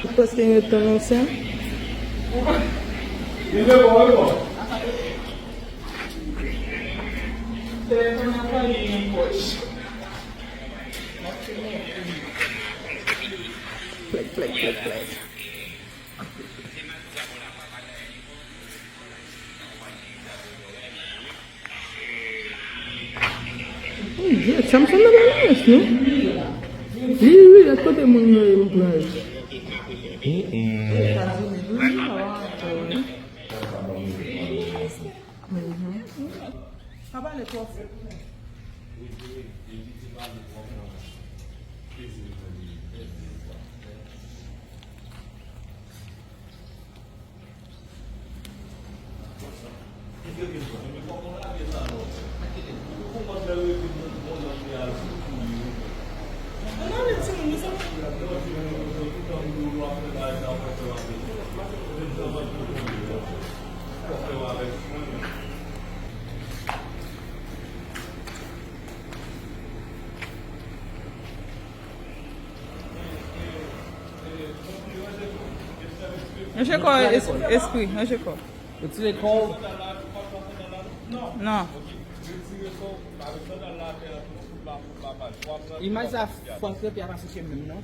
Depois tem o tom, assim. Play. Samsung na balance, no? Oui, à côté de mon place. Achei qual esprit, achei qual. It's called. Não. E mais à fonte da piada, não?